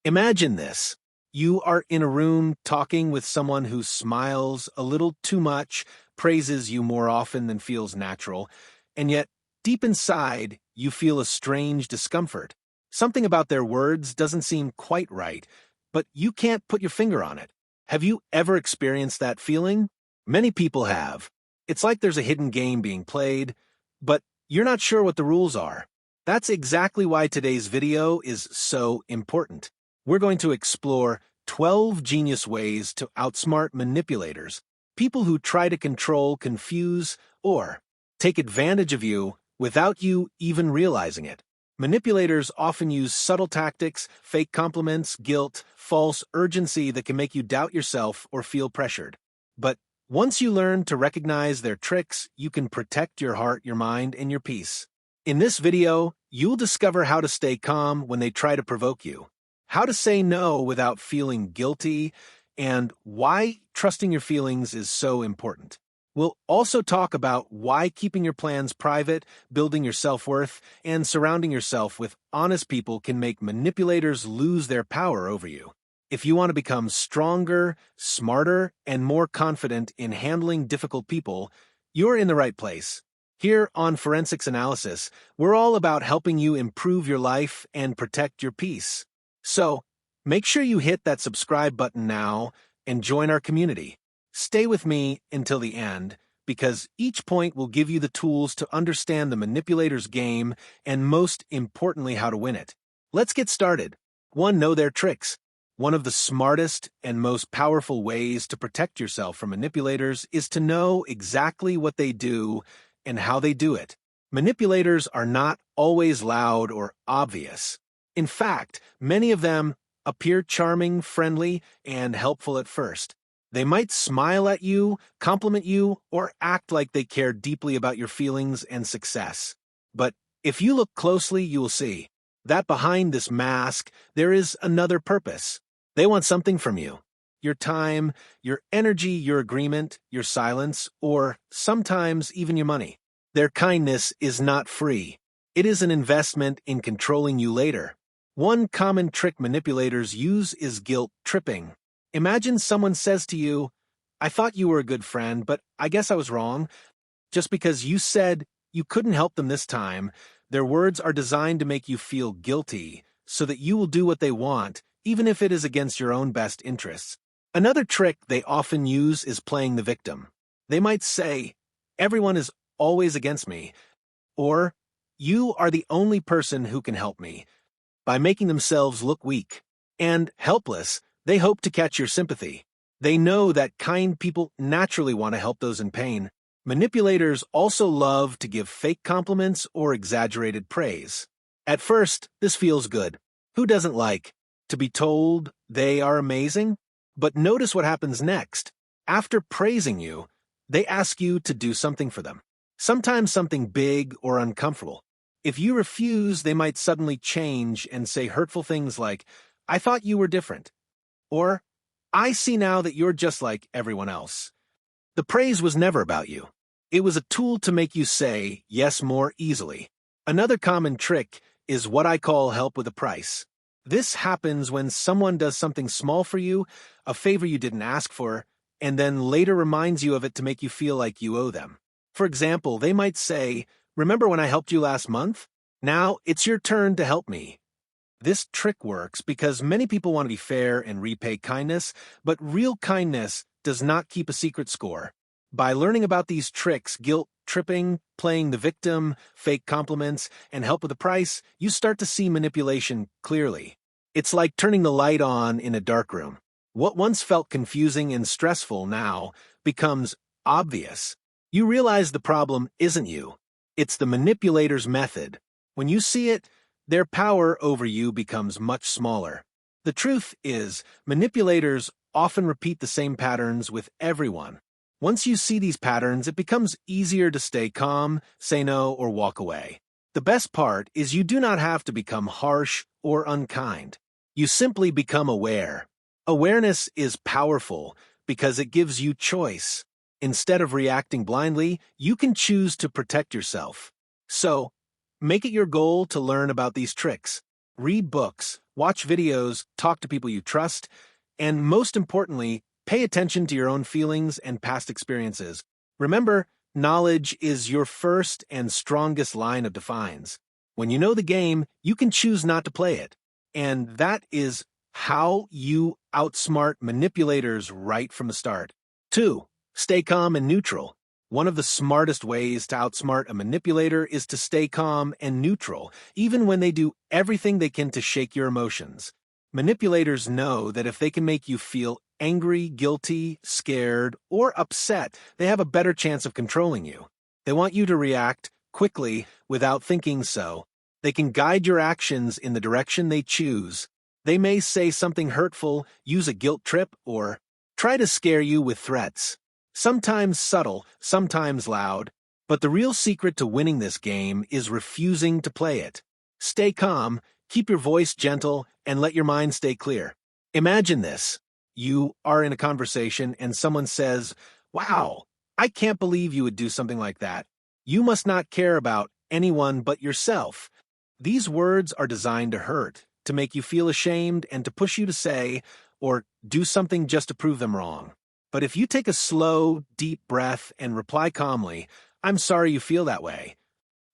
Imagine this. You are in a room talking with someone who smiles a little too much, praises you more often than feels natural, and yet, deep inside, you feel a strange discomfort. Something about their words doesn't seem quite right, but you can't put your finger on it. Have you ever experienced that feeling? Many people have. It's like there's a hidden game being played, but you're not sure what the rules are. That's exactly why today's video is so important. We're going to explore 12 genius ways to outsmart manipulators, people who try to control, confuse, or take advantage of you without you even realizing it. Manipulators often use subtle tactics, fake compliments, guilt, false urgency that can make you doubt yourself or feel pressured. But once you learn to recognize their tricks, you can protect your heart, your mind, and your peace. In this video, you'll discover how to stay calm when they try to provoke you, how to say no without feeling guilty, and why trusting your feelings is so important. We'll also talk about why keeping your plans private, building your self-worth, and surrounding yourself with honest people can make manipulators lose their power over you. If you want to become stronger, smarter, and more confident in handling difficult people, you're in the right place. Here on Forensics Analysis, we're all about helping you improve your life and protect your peace. So, make sure you hit that subscribe button now and join our community. Stay with me until the end, because each point will give you the tools to understand the manipulator's game and, most importantly, how to win it. Let's get started. 1. Know their tricks. One of the smartest and most powerful ways to protect yourself from manipulators is to know exactly what they do and how they do it. Manipulators are not always loud or obvious. In fact, many of them appear charming, friendly, and helpful at first. They might smile at you, compliment you, or act like they care deeply about your feelings and success. But if you look closely, you will see that behind this mask, there is another purpose. They want something from you. Your time, your energy, your agreement, your silence, or sometimes even your money. Their kindness is not free. It is an investment in controlling you later. One common trick manipulators use is guilt tripping. Imagine someone says to you, "I thought you were a good friend, but I guess I was wrong." Just because you said you couldn't help them this time, their words are designed to make you feel guilty so that you will do what they want, even if it is against your own best interests. Another trick they often use is playing the victim. They might say, "Everyone is always against me," or "You are the only person who can help me." By making themselves look weak and helpless, they hope to catch your sympathy. They know that kind people naturally want to help those in pain. Manipulators also love to give fake compliments or exaggerated praise. At first, this feels good. Who doesn't like to be told they are amazing? But notice what happens next. After praising you, they ask you to do something for them. Sometimes something big or uncomfortable. If you refuse, they might suddenly change and say hurtful things like, "I thought you were different," or "I see now that you're just like everyone else." The praise was never about you. It was a tool to make you say yes more easily. Another common trick is what I call help with a price. This happens when someone does something small for you, a favor you didn't ask for, and then later reminds you of it to make you feel like you owe them. For example, they might say, "Remember when I helped you last month? Now it's your turn to help me." This trick works because many people want to be fair and repay kindness, but real kindness does not keep a secret score. By learning about these tricks, guilt tripping, playing the victim, fake compliments, and help with the price, you start to see manipulation clearly. It's like turning the light on in a dark room. What once felt confusing and stressful now becomes obvious. You realize the problem isn't you. It's the manipulator's method. When you see it, their power over you becomes much smaller. The truth is, manipulators often repeat the same patterns with everyone. Once you see these patterns, it becomes easier to stay calm, say no, or walk away. The best part is you do not have to become harsh or unkind. You simply become aware. Awareness is powerful because it gives you choice. Instead of reacting blindly, you can choose to protect yourself. So, make it your goal to learn about these tricks. Read books, watch videos, talk to people you trust, and most importantly, pay attention to your own feelings and past experiences. Remember, knowledge is your first and strongest line of defense. When you know the game, you can choose not to play it. And that is how you outsmart manipulators right from the start. 2. Stay calm and neutral. One of the smartest ways to outsmart a manipulator is to stay calm and neutral, even when they do everything they can to shake your emotions. Manipulators know that if they can make you feel angry, guilty, scared, or upset, they have a better chance of controlling you. They want you to react quickly without thinking so. They can guide your actions in the direction they choose. They may say something hurtful, use a guilt trip, or try to scare you with threats. Sometimes subtle, sometimes loud, but the real secret to winning this game is refusing to play it. Stay calm, keep your voice gentle, and let your mind stay clear. Imagine this. You are in a conversation and someone says, "Wow, I can't believe you would do something like that. You must not care about anyone but yourself." These words are designed to hurt, to make you feel ashamed, and to push you to say or do something just to prove them wrong. But if you take a slow, deep breath and reply calmly, "I'm sorry you feel that way,"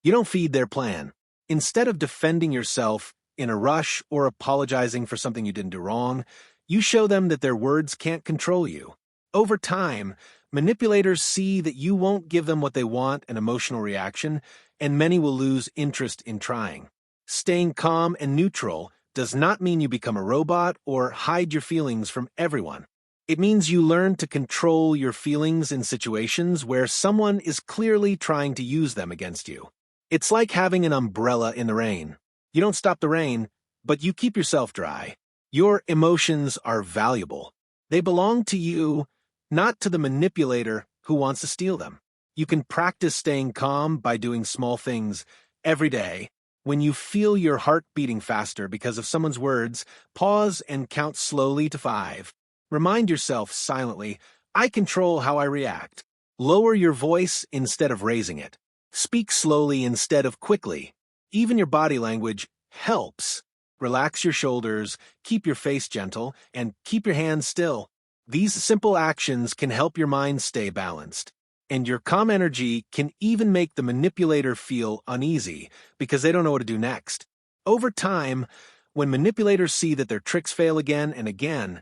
you don't feed their plan. Instead of defending yourself in a rush or apologizing for something you didn't do wrong, you show them that their words can't control you. Over time, manipulators see that you won't give them what they want, an emotional reaction, and many will lose interest in trying. Staying calm and neutral does not mean you become a robot or hide your feelings from everyone. It means you learn to control your feelings in situations where someone is clearly trying to use them against you. It's like having an umbrella in the rain. You don't stop the rain, but you keep yourself dry. Your emotions are valuable. They belong to you, not to the manipulator who wants to steal them. You can practice staying calm by doing small things every day. When you feel your heart beating faster because of someone's words, pause and count slowly to 5. Remind yourself silently, "I control how I react." Lower your voice instead of raising it. Speak slowly instead of quickly. Even your body language helps. Relax your shoulders, keep your face gentle, and keep your hands still. These simple actions can help your mind stay balanced. And your calm energy can even make the manipulator feel uneasy because they don't know what to do next. Over time, when manipulators see that their tricks fail again and again,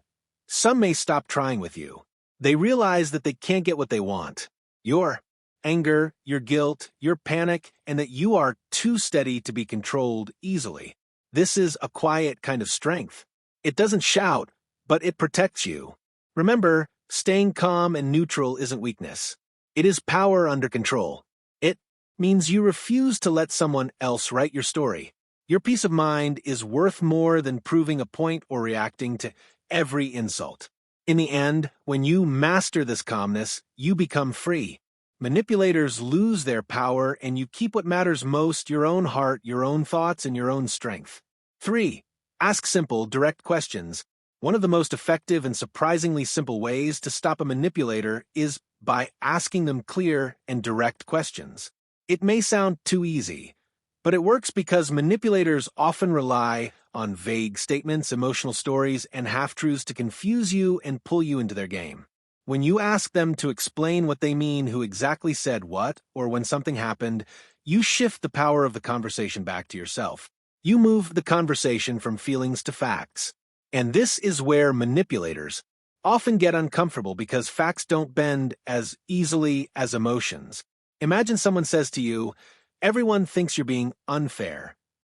some may stop trying with you. They realize that they can't get what they want. Your anger, your guilt, your panic, and that you are too steady to be controlled easily. This is a quiet kind of strength. It doesn't shout, but it protects you. Remember, staying calm and neutral isn't weakness. It is power under control. It means you refuse to let someone else write your story. Your peace of mind is worth more than proving a point or reacting to every insult. In the end, when you master this calmness, you become free. Manipulators lose their power and you keep what matters most: your own heart, your own thoughts, and your own strength. 3. Ask simple, direct questions. One of the most effective and surprisingly simple ways to stop a manipulator is by asking them clear and direct questions. It may sound too easy, but it works because manipulators often rely on vague statements, emotional stories, and half-truths to confuse you and pull you into their game. When you ask them to explain what they mean, who exactly said what, or when something happened, you shift the power of the conversation back to yourself. You move the conversation from feelings to facts. And this is where manipulators often get uncomfortable because facts don't bend as easily as emotions. Imagine someone says to you, "Everyone thinks you're being unfair."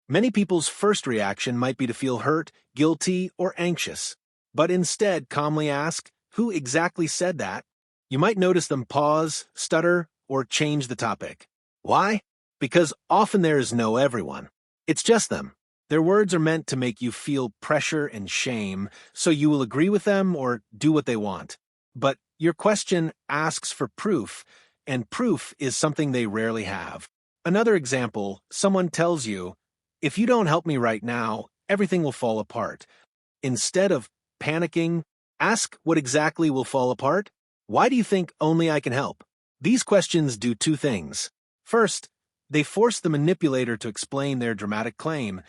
Many people's first reaction might be to feel hurt, guilty, or anxious. But instead, calmly ask, "Who exactly said that?" You might notice them pause, stutter, or change the topic. Why? Because often there is no everyone. It's just them. Their words are meant to make you feel pressure and shame, so you will agree with them or do what they want. But your question asks for proof, and proof is something they rarely have. Another example, someone tells you, "If you don't help me right now, everything will fall apart." Instead of panicking, ask, "What exactly will fall apart? Why do you think only I can help?" These questions do two things. First, they force the manipulator to explain their dramatic claim,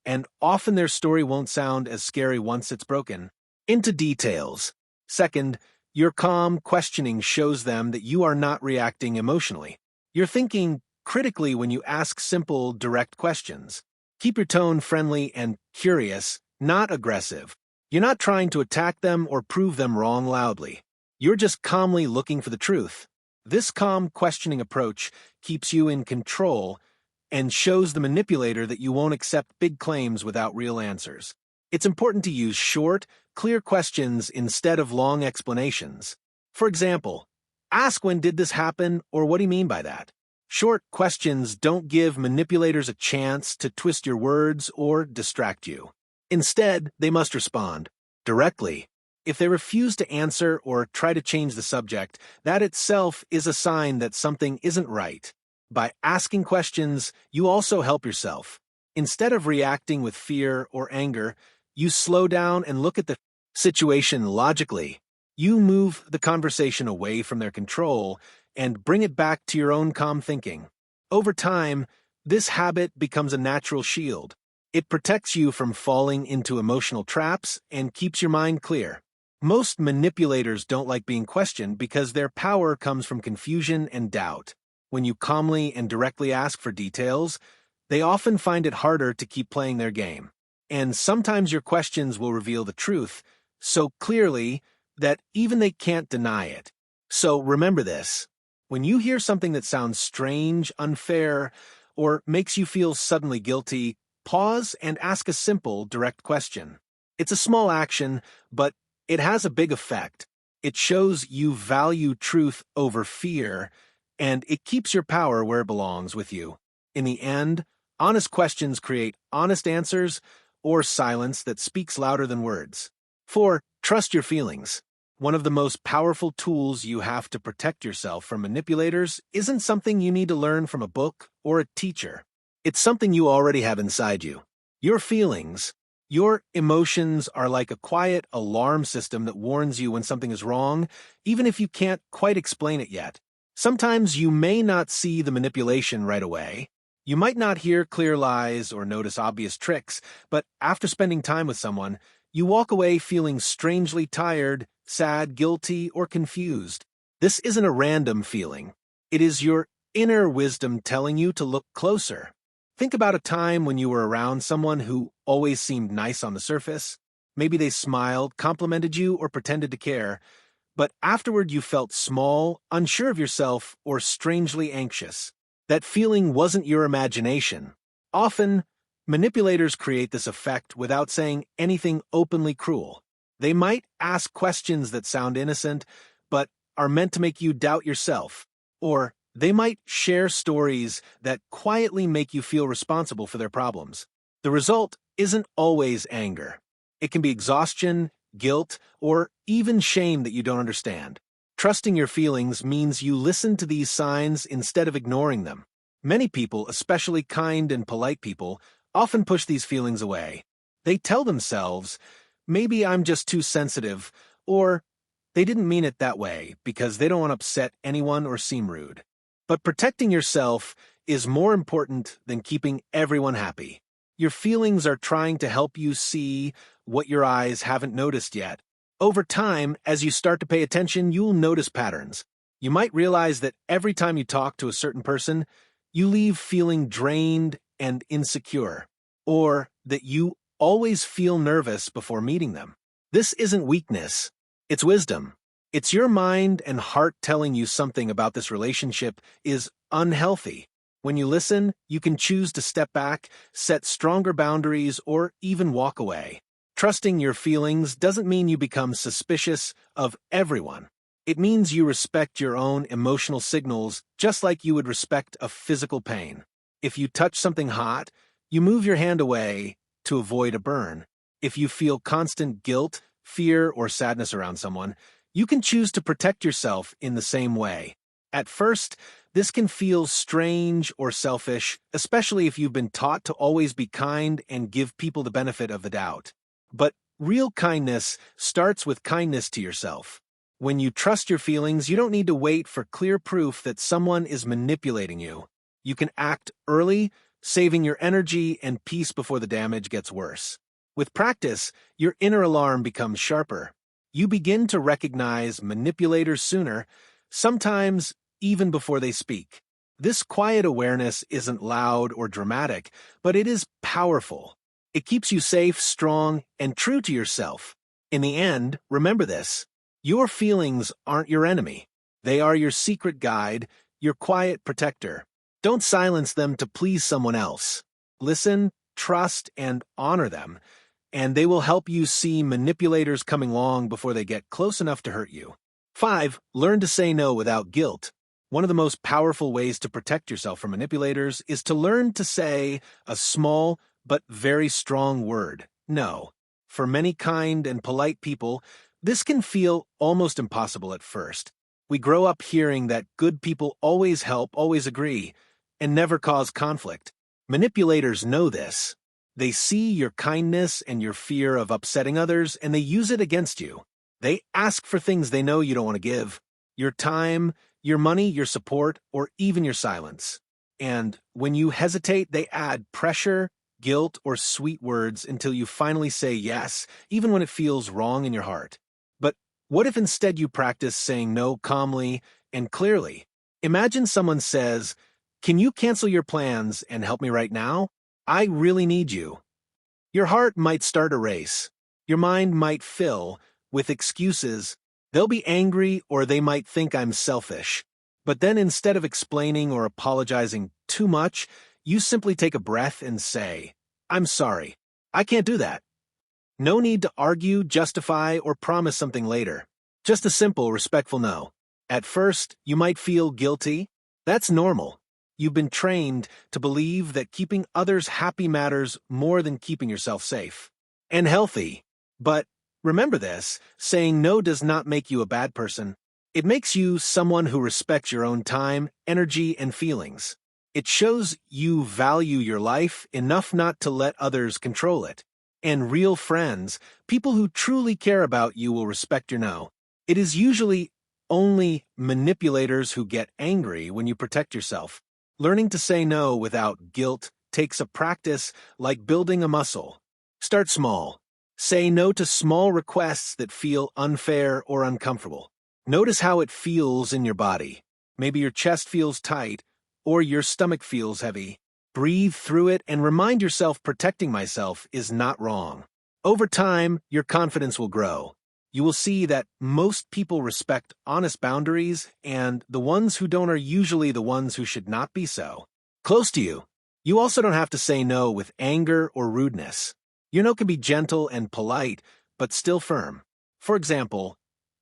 and often their story won't sound as scary once it's broken into details. Second, your calm questioning shows them that you are not reacting emotionally. You're thinking critically when you ask simple, direct questions. Keep your tone friendly and curious, not aggressive. You're not trying to attack them or prove them wrong loudly. You're just calmly looking for the truth. This calm questioning approach keeps you in control and shows the manipulator that you won't accept big claims without real answers. It's important to use short, clear questions instead of long explanations. For example, ask when did this happen or what do you mean by that? Short questions don't give manipulators a chance to twist your words or distract you. Instead, they must respond directly. If they refuse to answer or try to change the subject, that itself is a sign that something isn't right. By asking questions, you also help yourself. Instead of reacting with fear or anger, you slow down and look at the situation logically. You move the conversation away from their control and bring it back to your own calm thinking. Over time, this habit becomes a natural shield. It protects you from falling into emotional traps and keeps your mind clear. Most manipulators don't like being questioned because their power comes from confusion and doubt. When you calmly and directly ask for details, they often find it harder to keep playing their game. And sometimes your questions will reveal the truth so clearly that even they can't deny it. So remember this. When you hear something that sounds strange, unfair, or makes you feel suddenly guilty, pause and ask a simple, direct question. It's a small action, but it has a big effect. It shows you value truth over fear, and it keeps your power where it belongs with you. In the end, honest questions create honest answers or silence that speaks louder than words. 4. Trust your feelings. One of the most powerful tools you have to protect yourself from manipulators isn't something you need to learn from a book or a teacher. It's something you already have inside you. Your feelings, your emotions are like a quiet alarm system that warns you when something is wrong, even if you can't quite explain it yet. Sometimes you may not see the manipulation right away. You might not hear clear lies or notice obvious tricks, but after spending time with someone, you walk away feeling strangely tired, sad, guilty, or confused. This isn't a random feeling. It is your inner wisdom telling you to look closer. Think about a time when you were around someone who always seemed nice on the surface. Maybe they smiled, complimented you, or pretended to care, but afterward you felt small, unsure of yourself, or strangely anxious. That feeling wasn't your imagination. Often, manipulators create this effect without saying anything openly cruel. They might ask questions that sound innocent, but are meant to make you doubt yourself. Or they might share stories that quietly make you feel responsible for their problems. The result isn't always anger. It can be exhaustion, guilt, or even shame that you don't understand. Trusting your feelings means you listen to these signs instead of ignoring them. Many people, especially kind and polite people, often push these feelings away. They tell themselves, maybe I'm just too sensitive, or they didn't mean it that way because they don't want to upset anyone or seem rude. But protecting yourself is more important than keeping everyone happy. Your feelings are trying to help you see what your eyes haven't noticed yet. Over time, as you start to pay attention, you'll notice patterns. You might realize that every time you talk to a certain person, you leave feeling drained and insecure, or that you always feel nervous before meeting them. This isn't weakness, it's wisdom. It's your mind and heart telling you something about this relationship is unhealthy. When you listen, you can choose to step back, set stronger boundaries, or even walk away. Trusting your feelings doesn't mean you become suspicious of everyone. It means you respect your own emotional signals just like you would respect a physical pain. If you touch something hot, you move your hand away to avoid a burn. If you feel constant guilt, fear, or sadness around someone, you can choose to protect yourself in the same way. At first, this can feel strange or selfish, especially if you've been taught to always be kind and give people the benefit of the doubt. But real kindness starts with kindness to yourself. When you trust your feelings, you don't need to wait for clear proof that someone is manipulating you. You can act early, saving your energy and peace before the damage gets worse. With practice, your inner alarm becomes sharper. You begin to recognize manipulators sooner, sometimes even before they speak. This quiet awareness isn't loud or dramatic, but it is powerful. It keeps you safe, strong, and true to yourself. In the end, remember this: your feelings aren't your enemy. They are your secret guide, your quiet protector. Don't silence them to please someone else. Listen, trust, and honor them, and they will help you see manipulators coming along before they get close enough to hurt you. 5. Learn to say no without guilt. One of the most powerful ways to protect yourself from manipulators is to learn to say a small but very strong word, no. For many kind and polite people, this can feel almost impossible at first. We grow up hearing that good people always help, always agree, and never cause conflict. Manipulators know this. They see your kindness and your fear of upsetting others, and they use it against you. They ask for things they know you don't want to give: your time, your money, your support, or even your silence. And when you hesitate, they add pressure, guilt, or sweet words until you finally say yes, even when it feels wrong in your heart. But what if instead you practice saying no calmly and clearly? Imagine someone says, "Can you cancel your plans and help me right now? I really need you." Your heart might start a race. Your mind might fill with excuses. They'll be angry, or they might think I'm selfish. But then instead of explaining or apologizing too much, you simply take a breath and say, "I'm sorry. I can't do that." No need to argue, justify, or promise something later. Just a simple, respectful no. At first, you might feel guilty. That's normal. You've been trained to believe that keeping others happy matters more than keeping yourself safe and healthy. But remember this: saying no does not make you a bad person. It makes you someone who respects your own time, energy, and feelings. It shows you value your life enough not to let others control it. And real friends, people who truly care about you, will respect your no. It is usually only manipulators who get angry when you protect yourself. Learning to say no without guilt takes a practice like building a muscle. Start small. Say no to small requests that feel unfair or uncomfortable. Notice how it feels in your body. Maybe your chest feels tight, or your stomach feels heavy. Breathe through it and remind yourself protecting myself is not wrong. Over time, your confidence will grow. You will see that most people respect honest boundaries, and the ones who don't are usually the ones who should not be so. Close to you. You also don't have to say no with anger or rudeness. Your no can be gentle and polite, but still firm. For example,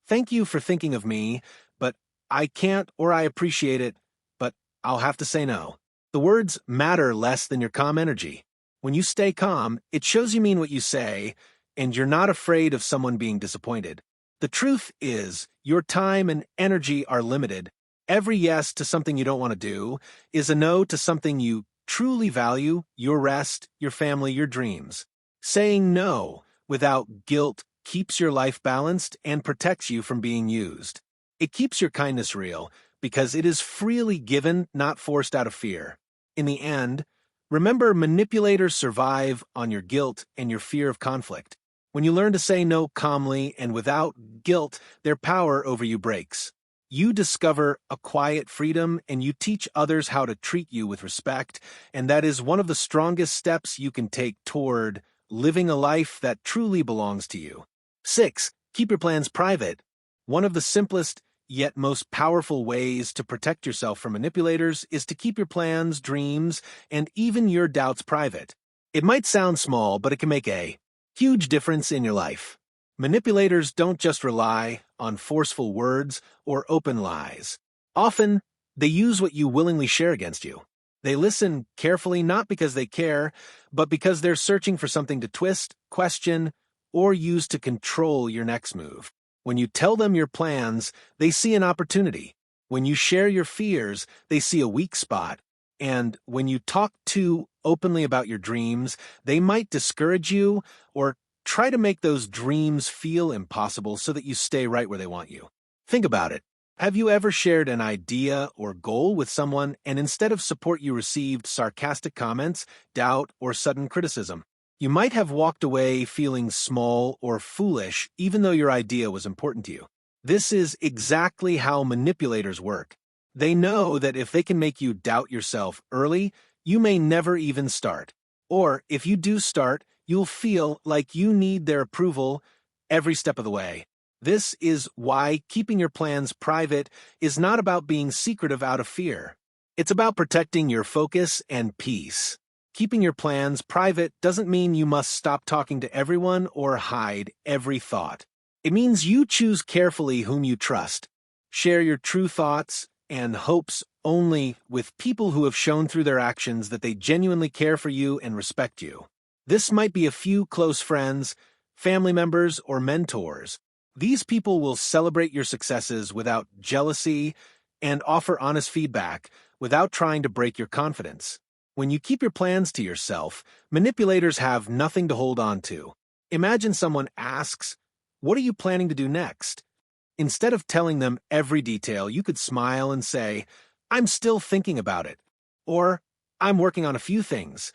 "Thank you for thinking of me, but I can't, or I appreciate it, but I'll have to say no." The words matter less than your calm energy. When you stay calm, it shows you mean what you say, and you're not afraid of someone being disappointed. The truth is, your time and energy are limited. Every yes to something you don't want to do is a no to something you truly value: your rest, your family, your dreams. Saying no without guilt keeps your life balanced and protects you from being used. It keeps your kindness real because it is freely given, not forced out of fear. In the end, remember, manipulators survive on your guilt and your fear of conflict. When you learn to say no calmly and without guilt, their power over you breaks. You discover a quiet freedom, and you teach others how to treat you with respect, and that is one of the strongest steps you can take toward living a life that truly belongs to you. 6. Keep your plans private. One of the simplest yet most powerful ways to protect yourself from manipulators is to keep your plans, dreams, and even your doubts private. It might sound small, but it can make a huge difference in your life. Manipulators don't just rely on forceful words or open lies. Often, they use what you willingly share against you. They listen carefully not because they care, but because they're searching for something to twist, question, or use to control your next move. When you tell them your plans, they see an opportunity. When you share your fears, they see a weak spot. And when you talk too openly about your dreams, they might discourage you or try to make those dreams feel impossible so that you stay right where they want you. Think about it. Have you ever shared an idea or goal with someone and instead of support you received sarcastic comments, doubt, or sudden criticism? You might have walked away feeling small or foolish even though your idea was important to you. This is exactly how manipulators work. They know that if they can make you doubt yourself early, you may never even start. Or if you do start, you'll feel like you need their approval every step of the way. This is why keeping your plans private is not about being secretive out of fear. It's about protecting your focus and peace. Keeping your plans private doesn't mean you must stop talking to everyone or hide every thought. It means you choose carefully whom you trust. Share your true thoughts and hopes only with people who have shown through their actions that they genuinely care for you and respect you. This might be a few close friends, family members, or mentors. These people will celebrate your successes without jealousy and offer honest feedback without trying to break your confidence. When you keep your plans to yourself, manipulators have nothing to hold on to. Imagine someone asks, "What are you planning to do next?" Instead of telling them every detail, you could smile and say, "I'm still thinking about it," or "I'm working on a few things."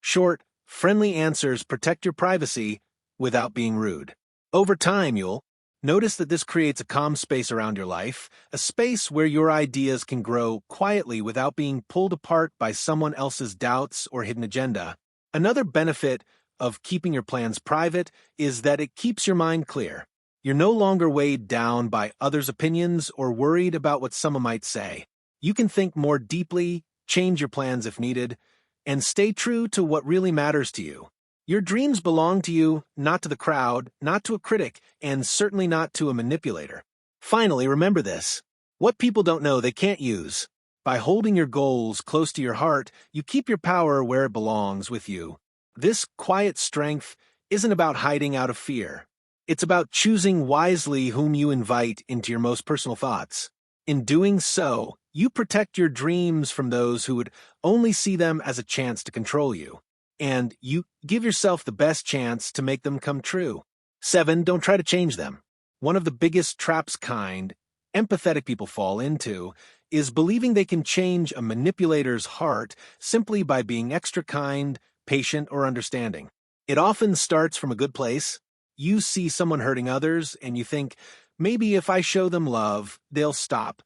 Short, friendly answers protect your privacy without being rude. Over time, you'll notice that this creates a calm space around your life, a space where your ideas can grow quietly without being pulled apart by someone else's doubts or hidden agenda. Another benefit of keeping your plans private is that it keeps your mind clear. You're no longer weighed down by others' opinions or worried about what someone might say. You can think more deeply, change your plans if needed, and stay true to what really matters to you. Your dreams belong to you, not to the crowd, not to a critic, and certainly not to a manipulator. Finally, remember this. What people don't know, they can't use. By holding your goals close to your heart, you keep your power where it belongs with you. This quiet strength isn't about hiding out of fear. It's about choosing wisely whom you invite into your most personal thoughts. In doing so, you protect your dreams from those who would only see them as a chance to control you. And you give yourself the best chance to make them come true. 7. Don't try to change them. One of the biggest traps empathetic people fall into is believing they can change a manipulator's heart simply by being extra kind, patient, or understanding. It often starts from a good place. You see someone hurting others and you think, maybe if I show them love, they'll stop.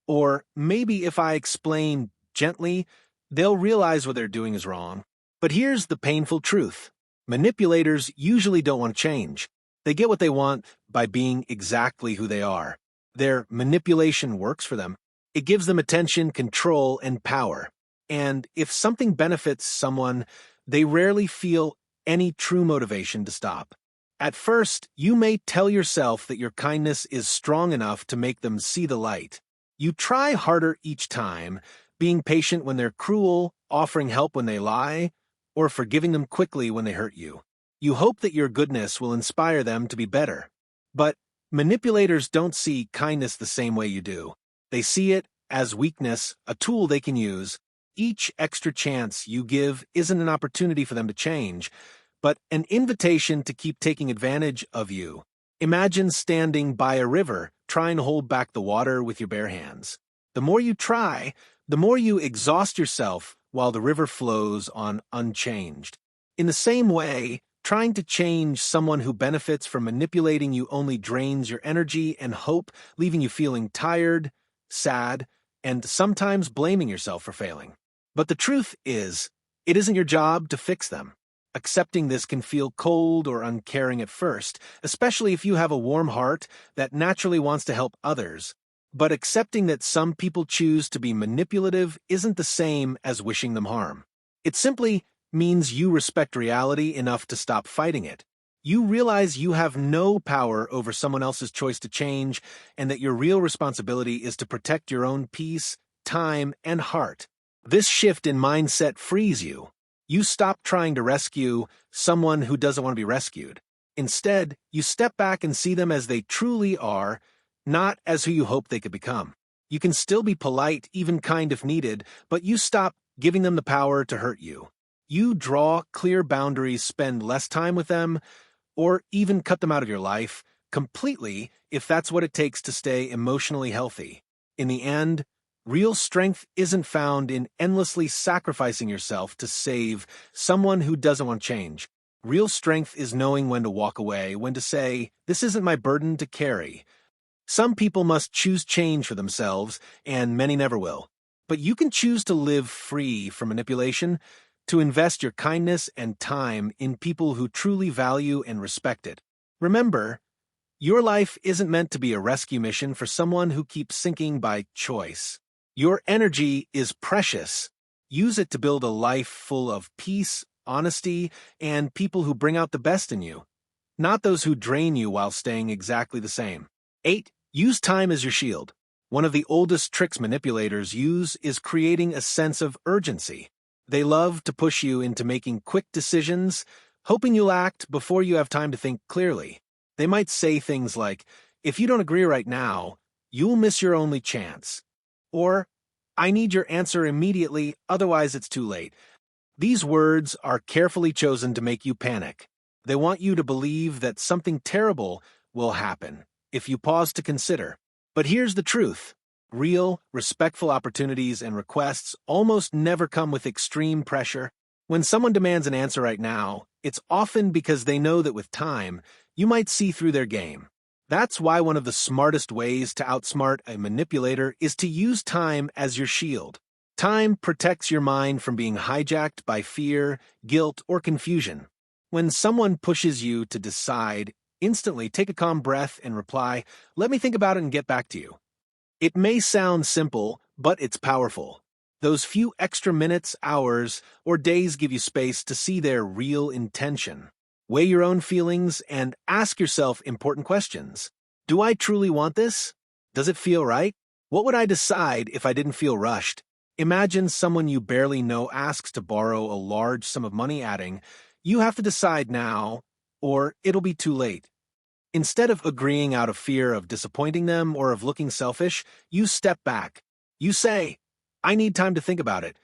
Or maybe if I explain gently, they'll realize what they're doing is wrong. But here's the painful truth. Manipulators usually don't want to change. They get what they want by being exactly who they are. Their manipulation works for them. It gives them attention, control, and power. And if something benefits someone, they rarely feel any true motivation to stop. At first, you may tell yourself that your kindness is strong enough to make them see the light. You try harder each time, being patient when they're cruel, offering help when they lie, or forgiving them quickly when they hurt you. You hope that your goodness will inspire them to be better. But manipulators don't see kindness the same way you do. They see it as weakness, a tool they can use. Each extra chance you give isn't an opportunity for them to change, but an invitation to keep taking advantage of you. Imagine standing by a river, trying to hold back the water with your bare hands. The more you try, the more you exhaust yourself while the river flows on unchanged. In the same way, trying to change someone who benefits from manipulating you only drains your energy and hope, leaving you feeling tired, sad, and sometimes blaming yourself for failing. But the truth is, it isn't your job to fix them. Accepting this can feel cold or uncaring at first, especially if you have a warm heart that naturally wants to help others. But accepting that some people choose to be manipulative isn't the same as wishing them harm. It simply means you respect reality enough to stop fighting it. You realize you have no power over someone else's choice to change, and that your real responsibility is to protect your own peace, time, and heart. This shift in mindset frees you. You stop trying to rescue someone who doesn't want to be rescued. Instead, you step back and see them as they truly are, not as who you hope they could become. You can still be polite, even kind if needed, but you stop giving them the power to hurt you. You draw clear boundaries, spend less time with them, or even cut them out of your life, completely if that's what it takes to stay emotionally healthy. In the end, real strength isn't found in endlessly sacrificing yourself to save someone who doesn't want change. Real strength is knowing when to walk away, when to say, "This isn't my burden to carry." Some people must choose change for themselves, and many never will. But you can choose to live free from manipulation, to invest your kindness and time in people who truly value and respect it. Remember, your life isn't meant to be a rescue mission for someone who keeps sinking by choice. Your energy is precious. Use it to build a life full of peace, honesty, and people who bring out the best in you, not those who drain you while staying exactly the same. 8. Use time as your shield. One of the oldest tricks manipulators use is creating a sense of urgency. They love to push you into making quick decisions, hoping you'll act before you have time to think clearly. They might say things like, "If you don't agree right now, you'll miss your only chance." Or, "I need your answer immediately, otherwise it's too late." These words are carefully chosen to make you panic. They want you to believe that something terrible will happen if you pause to consider. But here's the truth. Real, respectful opportunities and requests almost never come with extreme pressure. When someone demands an answer right now, it's often because they know that with time, you might see through their game. That's why one of the smartest ways to outsmart a manipulator is to use time as your shield. Time protects your mind from being hijacked by fear, guilt, or confusion. When someone pushes you to decide, instantly take a calm breath and reply, "Let me think about it and get back to you." It may sound simple, but it's powerful. Those few extra minutes, hours, or days give you space to see their real intention. Weigh your own feelings and ask yourself important questions. Do I truly want this? Does it feel right? What would I decide if I didn't feel rushed? Imagine someone you barely know asks to borrow a large sum of money, adding, "You have to decide now, or it'll be too late." Instead of agreeing out of fear of disappointing them or of looking selfish, you step back. You say, "I need time to think about it."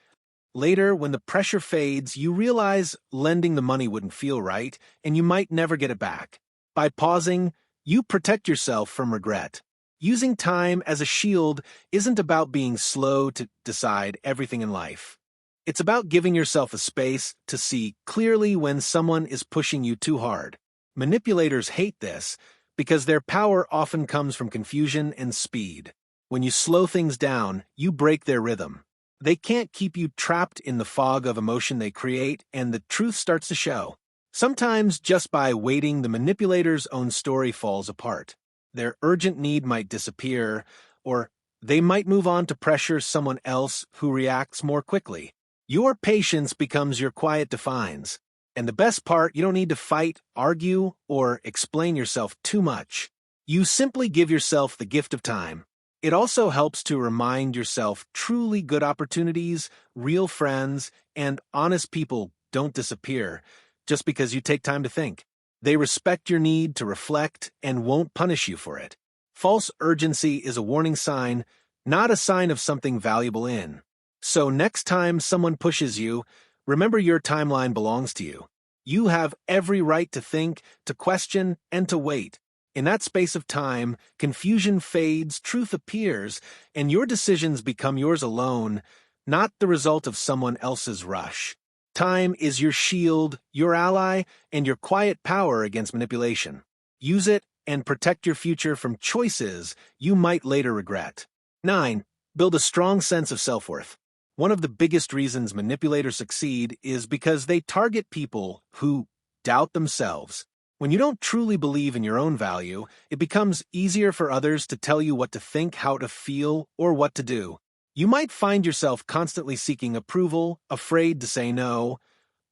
Later, when the pressure fades, you realize lending the money wouldn't feel right, and you might never get it back. By pausing, you protect yourself from regret. Using time as a shield isn't about being slow to decide everything in life. It's about giving yourself a space to see clearly when someone is pushing you too hard. Manipulators hate this because their power often comes from confusion and speed. When you slow things down, you break their rhythm. They can't keep you trapped in the fog of emotion they create, and the truth starts to show. Sometimes, just by waiting, the manipulator's own story falls apart. Their urgent need might disappear, or they might move on to pressure someone else who reacts more quickly. Your patience becomes your quiet defines. And the best part, you don't need to fight, argue, or explain yourself too much. You simply give yourself the gift of time. It also helps to remind yourself truly good opportunities, real friends, and honest people don't disappear just because you take time to think. They respect your need to reflect and won't punish you for it. False urgency is a warning sign, not a sign of something valuable in. So next time someone pushes you, remember your timeline belongs to you. You have every right to think, to question, and to wait. In that space of time, confusion fades, truth appears, and your decisions become yours alone, not the result of someone else's rush. Time is your shield, your ally, and your quiet power against manipulation. Use it and protect your future from choices you might later regret. 9. Build a strong sense of self-worth. One of the biggest reasons manipulators succeed is because they target people who doubt themselves. When you don't truly believe in your own value, it becomes easier for others to tell you what to think, how to feel, or what to do. You might find yourself constantly seeking approval, afraid to say no,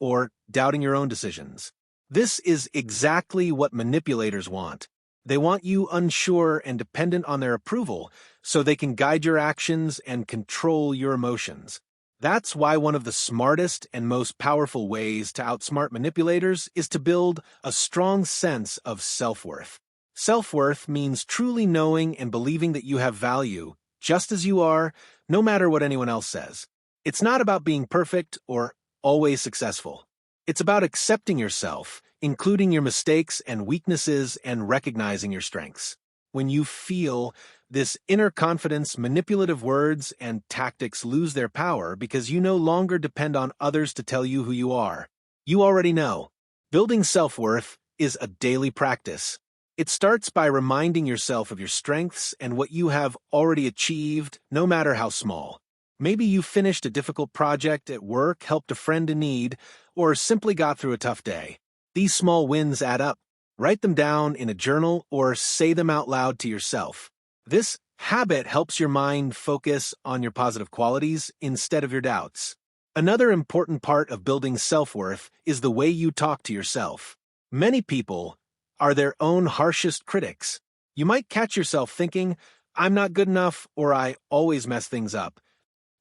or doubting your own decisions. This is exactly what manipulators want. They want you unsure and dependent on their approval, so they can guide your actions and control your emotions. That's why one of the smartest and most powerful ways to outsmart manipulators is to build a strong sense of self-worth. Self-worth means truly knowing and believing that you have value, just as you are, no matter what anyone else says. It's not about being perfect or always successful. It's about accepting yourself, including your mistakes and weaknesses and recognizing your strengths. When you feel this inner confidence, manipulative words and tactics lose their power because you no longer depend on others to tell you who you are. You already know. Building self-worth is a daily practice. It starts by reminding yourself of your strengths and what you have already achieved, no matter how small. Maybe you finished a difficult project at work, helped a friend in need, or simply got through a tough day. These small wins add up. Write them down in a journal or say them out loud to yourself. This habit helps your mind focus on your positive qualities instead of your doubts. Another important part of building self-worth is the way you talk to yourself. Many people are their own harshest critics. You might catch yourself thinking, "I'm not good enough," or "I always mess things up."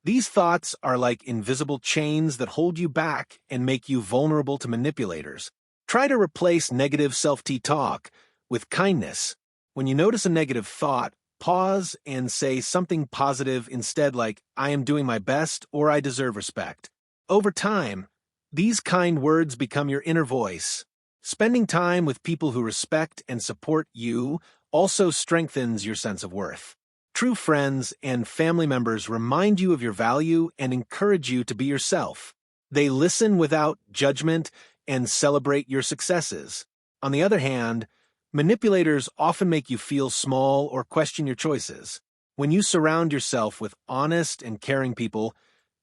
These thoughts are like invisible chains that hold you back and make you vulnerable to manipulators. Try to replace negative self-talk with kindness. When you notice a negative thought, pause and say something positive instead, like, "I am doing my best," or "I deserve respect." Over time, these kind words become your inner voice. Spending time with people who respect and support you also strengthens your sense of worth. True friends and family members remind you of your value and encourage you to be yourself. They listen without judgment and celebrate your successes. On the other hand, manipulators often make you feel small or question your choices. When you surround yourself with honest and caring people,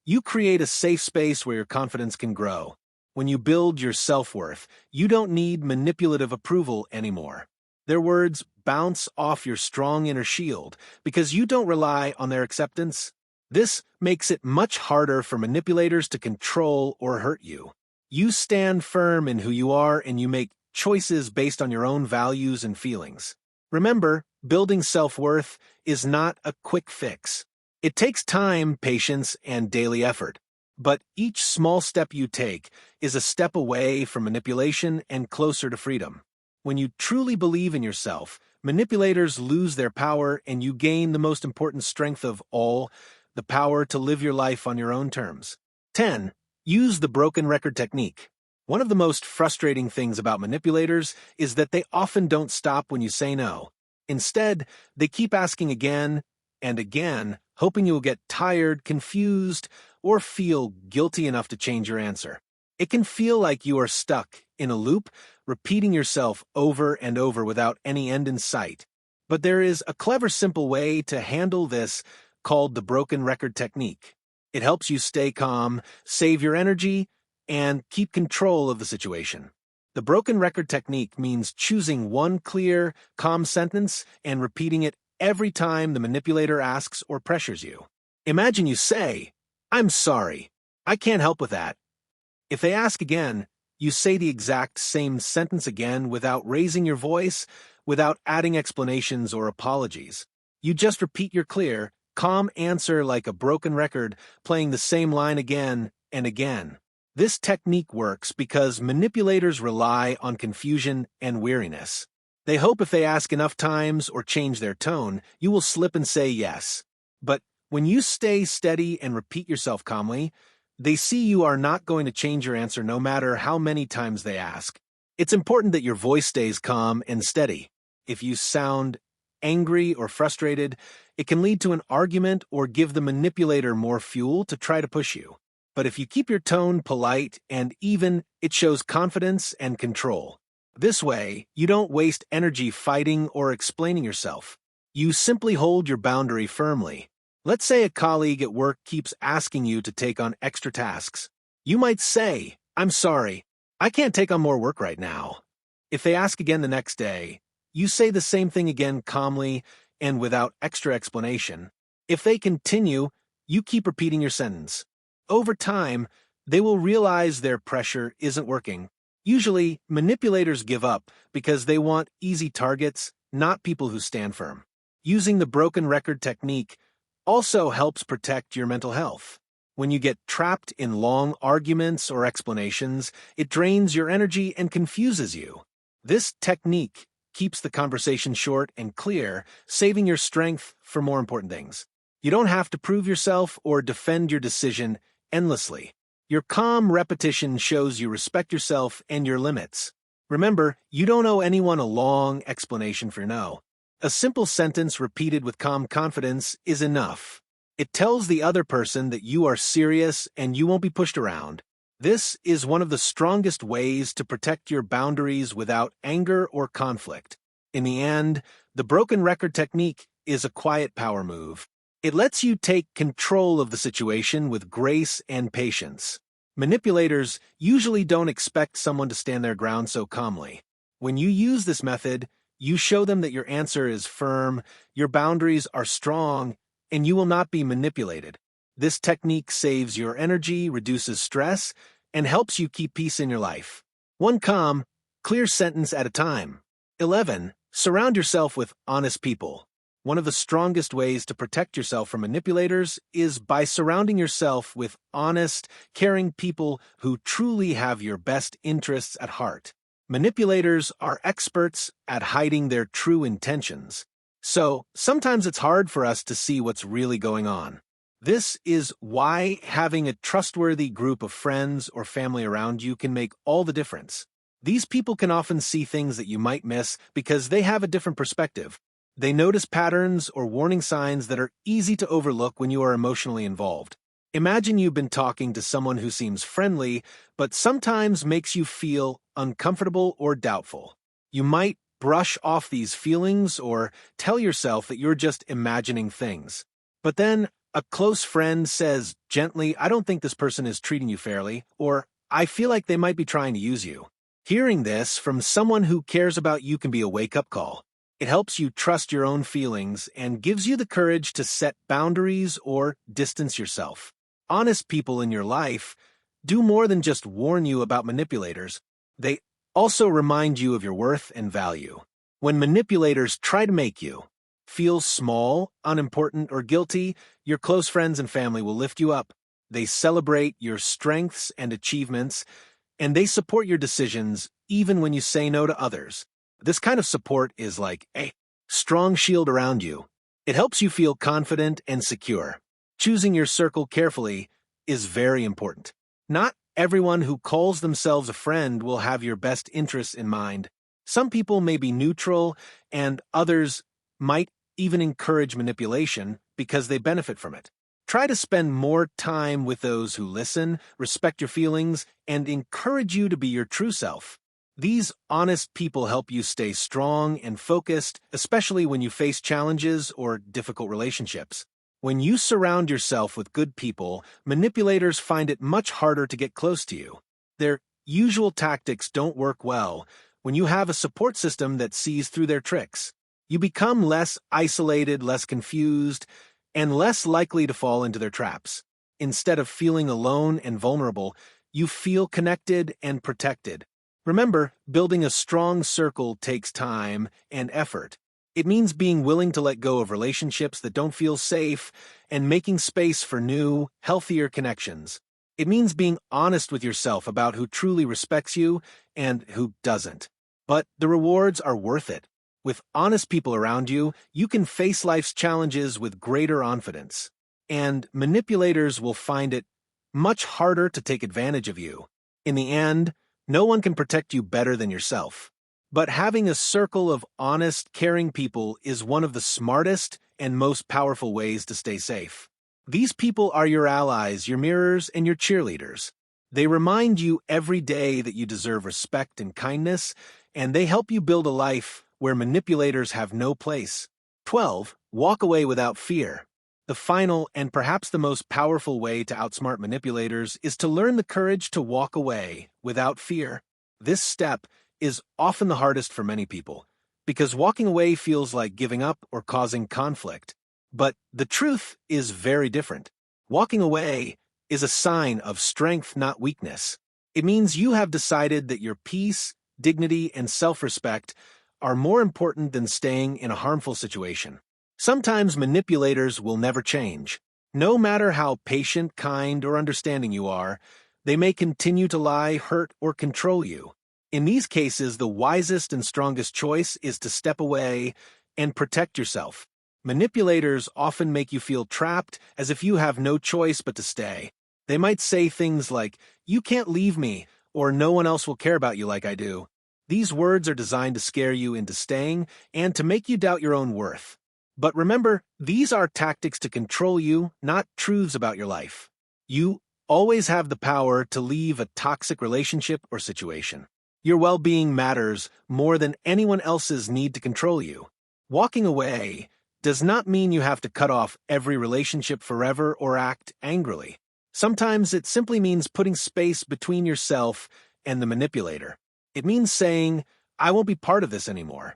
you create a safe space where your confidence can grow. When you build your self-worth, you don't need manipulative approval anymore. Their words bounce off your strong inner shield because you don't rely on their acceptance. This makes it much harder for manipulators to control or hurt you. You stand firm in who you are and you make choices based on your own values and feelings. Remember, building self-worth is not a quick fix. It takes time, patience, and daily effort. But each small step you take is a step away from manipulation and closer to freedom. When you truly believe in yourself, manipulators lose their power and you gain the most important strength of all, the power to live your life on your own terms. 10. Use the broken record technique. One of the most frustrating things about manipulators is that they often don't stop when you say no. Instead, they keep asking again and again, hoping you will get tired, confused, or feel guilty enough to change your answer. It can feel like you are stuck in a loop, repeating yourself over and over without any end in sight. But there is a clever, simple way to handle this called the broken record technique. It helps you stay calm, save your energy, and keep control of the situation. The broken record technique means choosing one clear, calm sentence and repeating it every time the manipulator asks or pressures you. Imagine you say, "I'm sorry. I can't help with that." If they ask again, you say the exact same sentence again without raising your voice, without adding explanations or apologies. You just repeat your clear, calm answer like a broken record, playing the same line again and again. This technique works because manipulators rely on confusion and weariness. They hope if they ask enough times or change their tone, you will slip and say yes. But when you stay steady and repeat yourself calmly, they see you are not going to change your answer no matter how many times they ask. It's important that your voice stays calm and steady. If you sound angry or frustrated, it can lead to an argument or give the manipulator more fuel to try to push you. But if you keep your tone polite and even, it shows confidence and control. This way, you don't waste energy fighting or explaining yourself. You simply hold your boundary firmly. Let's say a colleague at work keeps asking you to take on extra tasks. You might say, "I'm sorry, I can't take on more work right now." If they ask again the next day, you say the same thing again calmly and without extra explanation. If they continue, you keep repeating your sentence. Over time, they will realize their pressure isn't working. Usually, manipulators give up because they want easy targets, not people who stand firm. Using the broken record technique also helps protect your mental health. When you get trapped in long arguments or explanations, it drains your energy and confuses you. This technique keeps the conversation short and clear, saving your strength for more important things. You don't have to prove yourself or defend your decision endlessly. Your calm repetition shows you respect yourself and your limits. Remember, you don't owe anyone a long explanation for no. A simple sentence repeated with calm confidence is enough. It tells the other person that you are serious and you won't be pushed around. This is one of the strongest ways to protect your boundaries without anger or conflict. In the end, the broken record technique is a quiet power move. It lets you take control of the situation with grace and patience. Manipulators usually don't expect someone to stand their ground so calmly. When you use this method, you show them that your answer is firm, your boundaries are strong, and you will not be manipulated. This technique saves your energy, reduces stress, and helps you keep peace in your life. One calm, clear sentence at a time. 11. Surround yourself with honest people. One of the strongest ways to protect yourself from manipulators is by surrounding yourself with honest, caring people who truly have your best interests at heart. Manipulators are experts at hiding their true intentions. So, sometimes it's hard for us to see what's really going on. This is why having a trustworthy group of friends or family around you can make all the difference. These people can often see things that you might miss because they have a different perspective. They notice patterns or warning signs that are easy to overlook when you are emotionally involved. Imagine you've been talking to someone who seems friendly, but sometimes makes you feel uncomfortable or doubtful. You might brush off these feelings or tell yourself that you're just imagining things. But then a close friend says gently, "I don't think this person is treating you fairly," or "I feel like they might be trying to use you." Hearing this from someone who cares about you can be a wake-up call. It helps you trust your own feelings and gives you the courage to set boundaries or distance yourself. Honest people in your life do more than just warn you about manipulators. They also remind you of your worth and value. When manipulators try to make you feel small, unimportant, or guilty, your close friends and family will lift you up. They celebrate your strengths and achievements, and they support your decisions even when you say no to others. This kind of support is like a strong shield around you. It helps you feel confident and secure. Choosing your circle carefully is very important. Not everyone who calls themselves a friend will have your best interests in mind. Some people may be neutral, and others might even encourage manipulation because they benefit from it. Try to spend more time with those who listen, respect your feelings, and encourage you to be your true self. These honest people help you stay strong and focused, especially when you face challenges or difficult relationships. When you surround yourself with good people, manipulators find it much harder to get close to you. Their usual tactics don't work well when you have a support system that sees through their tricks. You become less isolated, less confused, and less likely to fall into their traps. Instead of feeling alone and vulnerable, you feel connected and protected. Remember, building a strong circle takes time and effort. It means being willing to let go of relationships that don't feel safe and making space for new, healthier connections. It means being honest with yourself about who truly respects you and who doesn't. But the rewards are worth it. With honest people around you, you can face life's challenges with greater confidence. And manipulators will find it much harder to take advantage of you. In the end, no one can protect you better than yourself. But having a circle of honest, caring people is one of the smartest and most powerful ways to stay safe. These people are your allies, your mirrors, and your cheerleaders. They remind you every day that you deserve respect and kindness, and they help you build a life where manipulators have no place. 12. Walk away without fear. The final and perhaps the most powerful way to outsmart manipulators is to learn the courage to walk away without fear. This step is often the hardest for many people, because walking away feels like giving up or causing conflict. But the truth is very different. Walking away is a sign of strength, not weakness. It means you have decided that your peace, dignity, and self-respect are more important than staying in a harmful situation. Sometimes manipulators will never change. No matter how patient, kind, or understanding you are, they may continue to lie, hurt, or control you. In these cases, the wisest and strongest choice is to step away and protect yourself. Manipulators often make you feel trapped, as if you have no choice but to stay. They might say things like, "You can't leave me," or "No one else will care about you like I do." These words are designed to scare you into staying and to make you doubt your own worth. But remember, these are tactics to control you, not truths about your life. You always have the power to leave a toxic relationship or situation. Your well-being matters more than anyone else's need to control you. Walking away does not mean you have to cut off every relationship forever or act angrily. Sometimes it simply means putting space between yourself and the manipulator. It means saying, "I won't be part of this anymore,"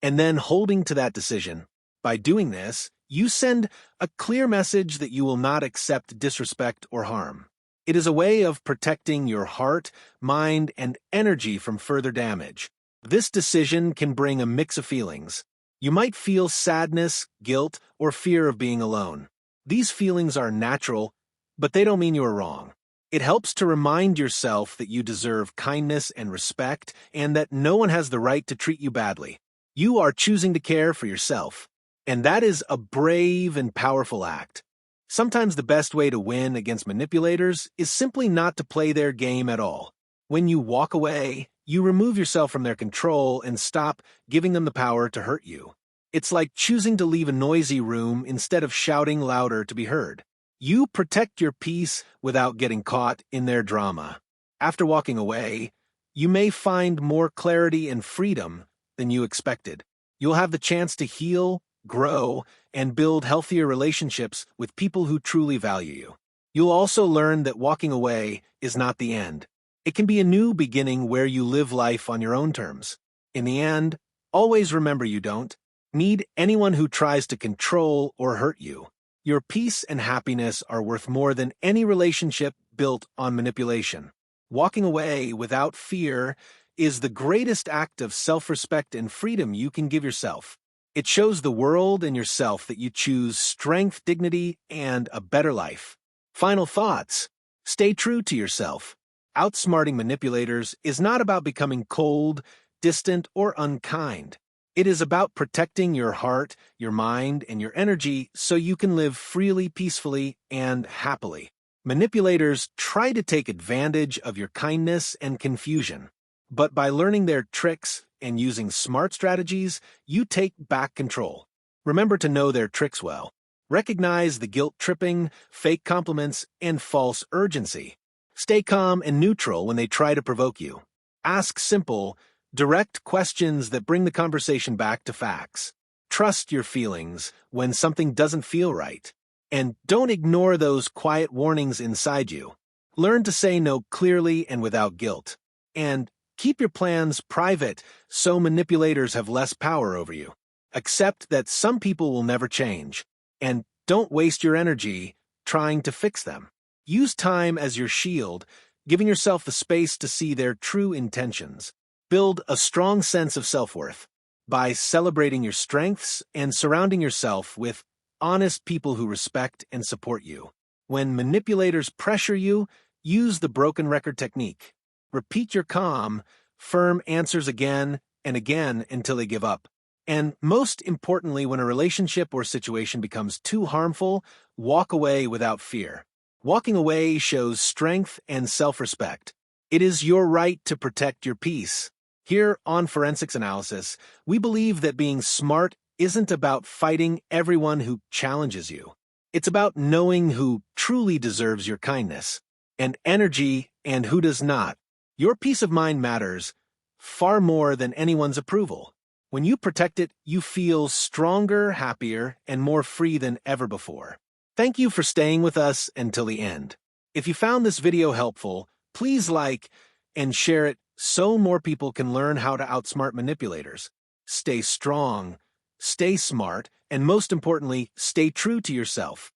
and then holding to that decision. By doing this, you send a clear message that you will not accept disrespect or harm. It is a way of protecting your heart, mind, and energy from further damage. This decision can bring a mix of feelings. You might feel sadness, guilt, or fear of being alone. These feelings are natural, but they don't mean you are wrong. It helps to remind yourself that you deserve kindness and respect, and that no one has the right to treat you badly. You are choosing to care for yourself. And that is a brave and powerful act. Sometimes the best way to win against manipulators is simply not to play their game at all. When you walk away, you remove yourself from their control and stop giving them the power to hurt you. It's like choosing to leave a noisy room instead of shouting louder to be heard. You protect your peace without getting caught in their drama. After walking away, you may find more clarity and freedom than you expected. You'll have the chance to heal, grow, and build healthier relationships with people who truly value you. You'll also learn that walking away is not the end. It can be a new beginning where you live life on your own terms. In the end, always remember you don't need anyone who tries to control or hurt you. Your peace and happiness are worth more than any relationship built on manipulation. Walking away without fear is the greatest act of self-respect and freedom you can give yourself. It shows the world and yourself that you choose strength, dignity, and a better life. Final thoughts. Stay true to yourself. Outsmarting manipulators is not about becoming cold, distant, or unkind. It is about protecting your heart, your mind, and your energy so you can live freely, peacefully, and happily. Manipulators try to take advantage of your kindness and confusion. But by learning their tricks and using smart strategies, you take back control. Remember to know their tricks well. Recognize the guilt-tripping, fake compliments, and false urgency. Stay calm and neutral when they try to provoke you. Ask simple, direct questions that bring the conversation back to facts. Trust your feelings when something doesn't feel right. And don't ignore those quiet warnings inside you. Learn to say no clearly and without guilt. And keep your plans private so manipulators have less power over you. Accept that some people will never change. And don't waste your energy trying to fix them. Use time as your shield, giving yourself the space to see their true intentions. Build a strong sense of self-worth by celebrating your strengths and surrounding yourself with honest people who respect and support you. When manipulators pressure you, use the broken record technique. Repeat your calm, firm answers again and again until they give up. And most importantly, when a relationship or situation becomes too harmful, walk away without fear. Walking away shows strength and self-respect. It is your right to protect your peace. Here on Forensics Analysis, we believe that being smart isn't about fighting everyone who challenges you. It's about knowing who truly deserves your kindness and energy and who does not. Your peace of mind matters far more than anyone's approval. When you protect it, you feel stronger, happier, and more free than ever before. Thank you for staying with us until the end. If you found this video helpful, please like and share it so more people can learn how to outsmart manipulators. Stay strong, stay smart, and most importantly, stay true to yourself.